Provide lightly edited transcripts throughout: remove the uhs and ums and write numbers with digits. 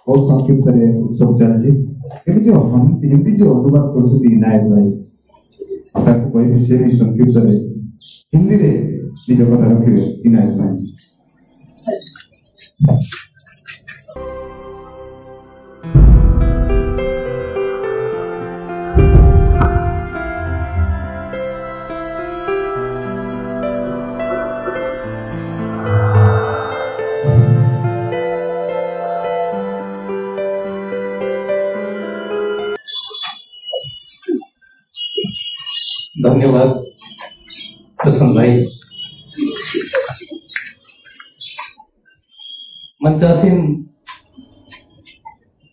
बहुत संक्षिप्त सब चलछि एबि जो हम हिंदी जो अनुवाद करछथि नायक भाई आपको कोई विषय भी संक्षिप्त रे हिंदी रे निज कथा रखिबे कि नायक भाई। धन्यवाद प्रसन्न भाई। मंचासीन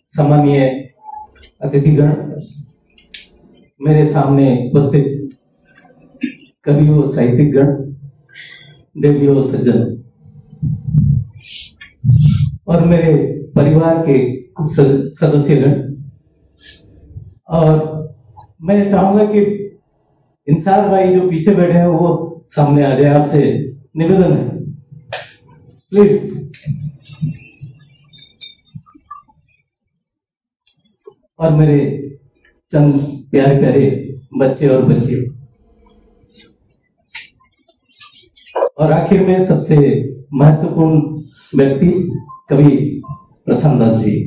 सम्मानीय अतिथिगण, मेरे सामने उपस्थित कवियों, साहित्यिकगण, देवियों, सज्जन और मेरे परिवार के कुछ सदस्यगण, और मैं चाहूंगा कि इंसार भाई जो पीछे बैठे हैं वो सामने आ जाए, आपसे निवेदन है प्लीज। और मेरे चंद प्यारे प्यारे बच्चे और बच्चियों, और आखिर में सबसे महत्वपूर्ण व्यक्ति कवि प्रसन्न दास जी।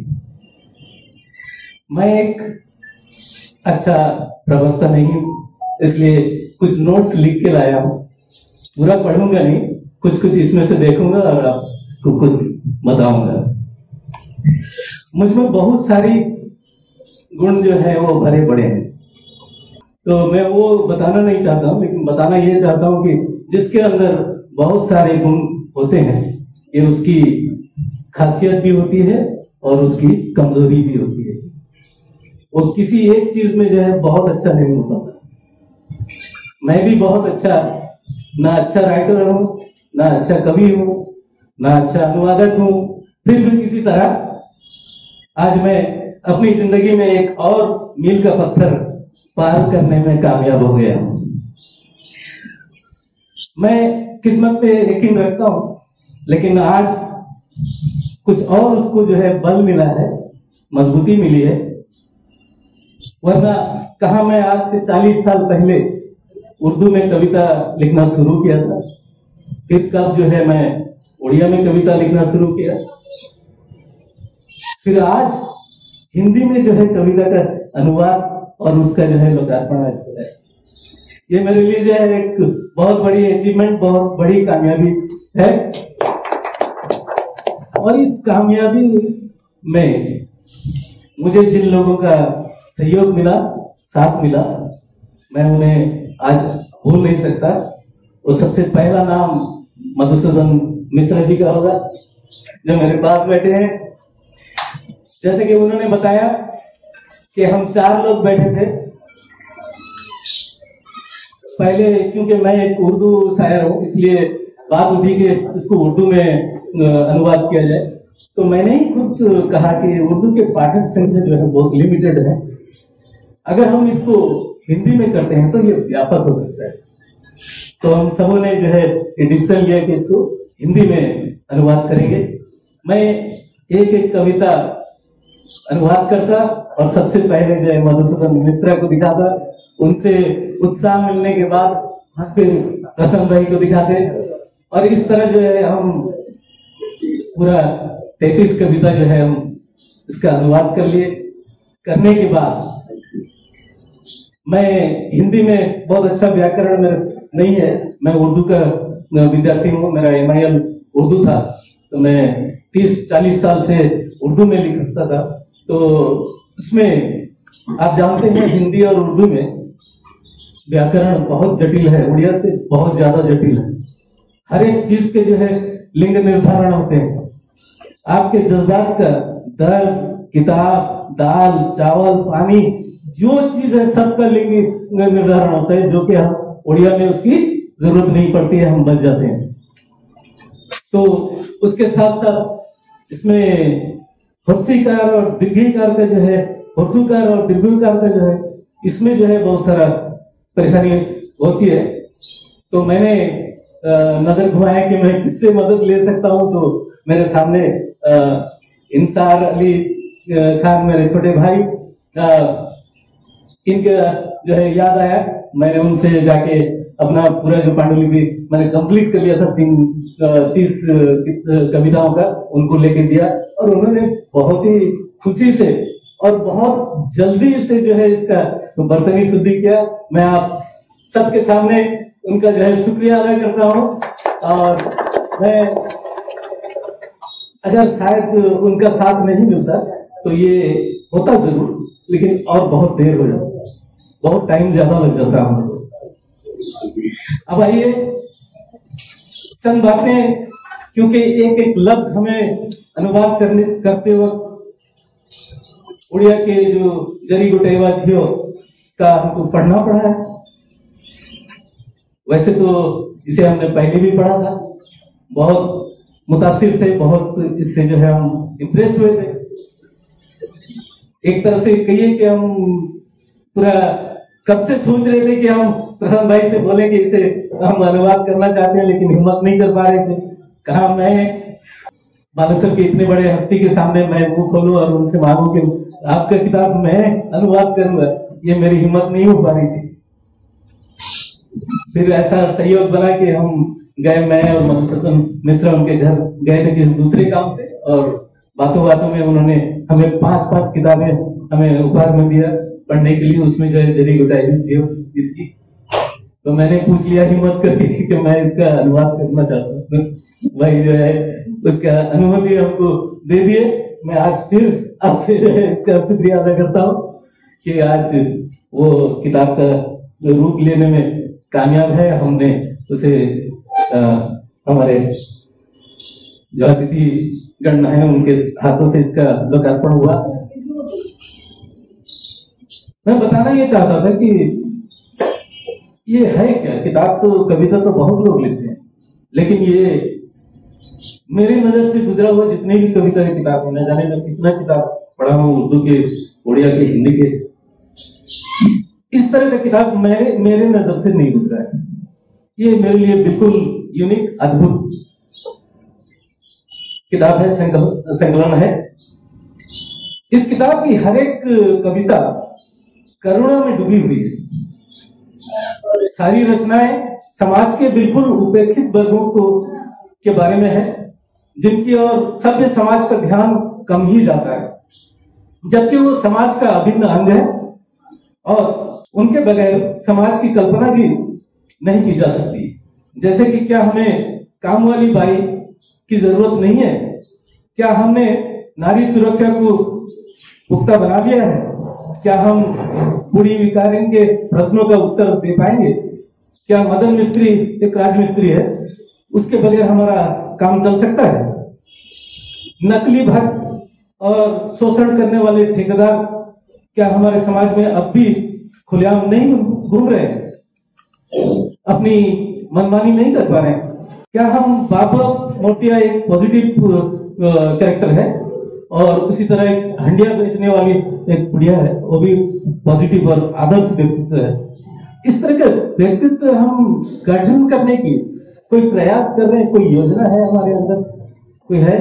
मैं एक अच्छा प्रवक्ता नहीं, इसलिए कुछ नोट्स लिख के लाया हूं। पूरा पढ़ूंगा नहीं, कुछ कुछ इसमें से देखूंगा और आपको कुछ बताऊंगा। मुझमें बहुत सारी गुण जो है वो भरे पड़े हैं, तो मैं वो बताना नहीं चाहता हूं, लेकिन बताना ये चाहता हूं कि जिसके अंदर बहुत सारे गुण होते हैं, ये उसकी खासियत भी होती है और उसकी कमजोरी भी होती है। वो किसी एक चीज में जो है बहुत अच्छा नहीं हो पाता। मैं भी बहुत अच्छा ना अच्छा राइटर हूं, ना अच्छा कवि हूं, ना अच्छा अनुवादक हूं, फिर भी किसी तरह आज मैं अपनी जिंदगी में एक और मील का पत्थर पार करने में कामयाब हो गया हूं। मैं किस्मत पे यकीन रखता हूं, लेकिन आज कुछ और उसको जो है बल मिला है, मजबूती मिली है। वरना कहा मैं आज से 40 साल पहले उर्दू में कविता लिखना शुरू किया था, फिर कब जो है मैं उड़िया में कविता लिखना शुरू किया, फिर आज हिंदी में जो है कविता का अनुवाद और उसका जो है लोकार्पण आज हो रहा है। ये मेरे लिए जो है एक बहुत बड़ी अचीवमेंट, बहुत बड़ी कामयाबी है। और इस कामयाबी में मुझे जिन लोगों का सहयोग मिला, साथ मिला, मैं उन्हें आज भूल नहीं सकता। वो सबसे पहला नाम मधुसूदन मिश्रा जी का होगा, जो मेरे पास बैठे हैं। जैसे कि उन्होंने बताया कि हम 4 लोग बैठे थे पहले, क्योंकि मैं एक उर्दू शायर हूं, इसलिए बात उठी कि इसको उर्दू में अनुवाद किया जाए। तो मैंने ही खुद कहा कि उर्दू के पाठक संख्या जो है बहुत लिमिटेड है, अगर हम इसको हिंदी में करते हैं तो ये व्यापक हो सकता है। तो हम सबों ने जो है डिसीजन लिया कि इसको हिंदी में अनुवाद करेंगे। मैं एक एक कविता अनुवाद करता और सबसे पहले जो है मधुसूदन मिश्रा को दिखाता, उनसे उत्साह मिलने के बाद फिर प्रसन्न भाई को दिखाते, और इस तरह जो है हम पूरा 33 कविता जो है हम इसका अनुवाद कर लिए। करने के बाद मैं हिंदी में बहुत अच्छा व्याकरण मेरा नहीं है, मैं उर्दू का विद्यार्थी हूँ, मेरा MIL उर्दू था, तो मैं 30-40 साल से उर्दू में लिखता था। तो उसमें आप जानते हैं हिंदी और उर्दू में व्याकरण बहुत जटिल है, उड़िया से बहुत ज्यादा जटिल है। हर एक चीज के जो है लिंग निर्धारण होते हैं, आपके जज्बात का, दर्द, किताब, दाल, चावल, पानी, जो चीज है सबका लिंग निर्धारण होता है, जो कि हम उड़िया में उसकी जरूरत नहीं पड़ती है, हम बच जाते हैं। तो उसके साथ साथ इसमें ह्रस्वीकार और दीर्घीकार का जो है, ह्रस्वीकार और दीर्घीकार का जो है, इसमें जो है बहुत सारा परेशानी होती है। तो मैंने नजर घुमाया कि मैं किससे मदद ले सकता हूं, तो मेरे सामने इंसार अली खान, मेरे छोटे भाई, इनका जो है याद आया। मैंने उनसे जाके अपना पूरा जो पांडुलिपि मैंने कंप्लीट कर लिया था 30 कविताओं का, उनको लेके दिया और उन्होंने बहुत ही खुशी से और बहुत जल्दी से जो है इसका बर्तनी शुद्धि किया। मैं आप सबके सामने उनका जो है शुक्रिया अदा करता हूं। और मैं अगर शायद उनका साथ नहीं मिलता तो ये होता जरूर, लेकिन और बहुत देर हो जाता, बहुत टाइम ज्यादा लग जाता हमको। अब आइए चंद बातें, क्योंकि एक एक लफ्ज हमें अनुवाद करते वक्त उड़िया के जो जरी गुटेवा थियो का हमको पढ़ना पड़ा है। वैसे तो इसे हमने पहले भी पढ़ा था, बहुत मुतासिर थे, बहुत इससे जो है हम इम्प्रेस हुए थे। एक तरह से कहिए कि हम पूरा कब से सोच रहे थे कि हम प्रशांत भाई से बोले कि इसे हम अनुवाद करना चाहते हैं, लेकिन हिम्मत नहीं कर पा रहे थे। कहा मैं बालेश्वर के इतने बड़े हस्ती के सामने मैं मुंह खोलूं और उनसे मांगू कि आपका किताब मैं अनुवाद करूंगा, ये मेरी हिम्मत नहीं हो पा रही थी। फिर ऐसा सहयोग बना कि हम गए, मैं और मधुसूदन मिश्रा उनके घर गए थे किसी दूसरे काम से, और बातों बातों में उन्होंने हमें 5-5 किताबें हमें उपहार में दिया पढ़ने के लिए। उसमें जो है जरी गुटाई थी, तो मैंने पूछ लिया हिम्मत करके कि मैं इसका अनुवाद करना चाहता हूँ। भाई जो है उसका अनुमति हमको दे दिए। मैं आज फिर आपसे जो है इसका शुक्रिया अदा करता हूँ कि आज वो किताब का जो रूप लेने में कामयाब है। हमने उसे हमारे जो अतिथि गण है उनके हाथों से इसका लोकार्पण हुआ। मैं बताना ये चाहता था कि ये है क्या, किताब तो कविता तो बहुत लोग लिखते हैं, लेकिन ये मेरी नजर से गुजरा हुआ जितने भी कविता की किताब है, न जाने मैं कितना किताब पढ़ा हूं, उर्दू के, उड़िया के, हिंदी के, इस तरह का किताब मेरे नजर से नहीं गुजरा है। ये मेरे लिए बिल्कुल यूनिक, अद्भुत किताब है, संकलन है। इस किताब की हर एक कविता करुणा में डूबी हुई है। सारी रचनाएं समाज के बिल्कुल उपेक्षित वर्गों को के बारे में है, जिनकी ओर सभ्य समाज का ध्यान कम ही जाता है, जबकि वो समाज का अभिन्न अंग है और उनके बगैर समाज की कल्पना भी नहीं की जा सकती। जैसे कि क्या हमें काम वाली बाई की जरूरत नहीं है? क्या हमने नारी सुरक्षा को पुख्ता बना लिया है? क्या हम बूढ़ी विकारिन के प्रश्नों का उत्तर दे पाएंगे? क्या मदन मिस्त्री एक राजमिस्त्री है, उसके बगैर हमारा काम चल सकता है? नकली भक्त और शोषण करने वाले ठेकेदार क्या हमारे समाज में अब भी खुलेआम नहीं घूम रहे हैं, अपनी मनमानी नहीं कर पा रहे हैं? क्या हम बाबा मोटिया एक पॉजिटिव कैरेक्टर है और उसी तरह एक हंडिया बेचने वाली एक बुढ़िया है, वो भी पॉजिटिव और आदर्श व्यक्तित्व है? इस तरह का व्यक्तित्व हम गठन करने की कोई प्रयास कर रहे हैं, कोई योजना है हमारे अंदर, कोई है?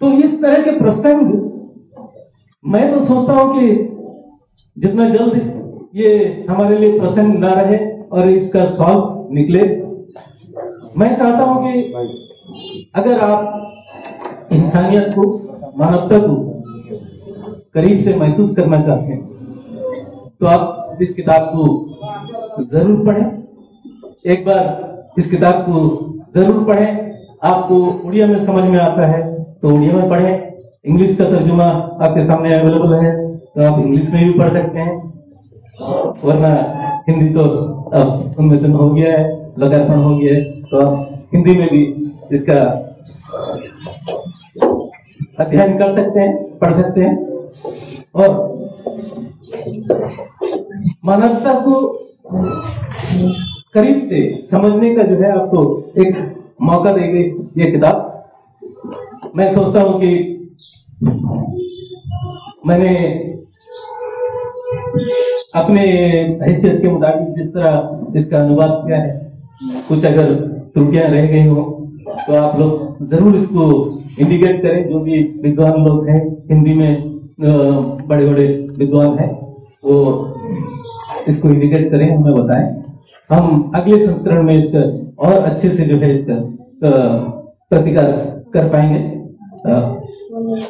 तो इस तरह के प्रसंग मैं तो सोचता हूं कि जितना जल्द ये हमारे लिए प्रसंग ना रहे और इसका सॉल्व निकले। मैं चाहता हूं कि अगर आप इंसानियत को, मानवता को करीब से महसूस करना चाहते हैं तो आप इस किताब को जरूर पढ़ें। एक बार इस किताब को जरूर पढ़ें। आपको उड़िया में समझ में आता है तो उड़िया में पढ़ें, इंग्लिश का तर्जुमा आपके सामने अवेलेबल है तो आप इंग्लिश में भी पढ़ सकते हैं, वरना हिंदी तो अब उन्मेषण हो गया है, लोकार्पण हो गया है, तो आप हिंदी में भी इसका अध्ययन कर सकते हैं, पढ़ सकते हैं और मानवता को करीब से समझने का जो है आपको एक मौका देगी ये किताब। मैं सोचता हूं कि मैंने अपने हैसियत के मुताबिक जिस तरह इसका अनुवाद किया है, कुछ अगर त्रुटियां रह गई हो तो आप लोग जरूर इसको इंडिकेट करें। जो भी विद्वान लोग हैं, हिंदी में बड़े बड़े विद्वान हैं, वो इसको इंडिकेट करें, हमें बताएं। हम अगले संस्करण में इसका और अच्छे से जो है इसका प्रतिकार कर पाएंगे।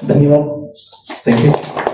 धन्यवाद। Thank you.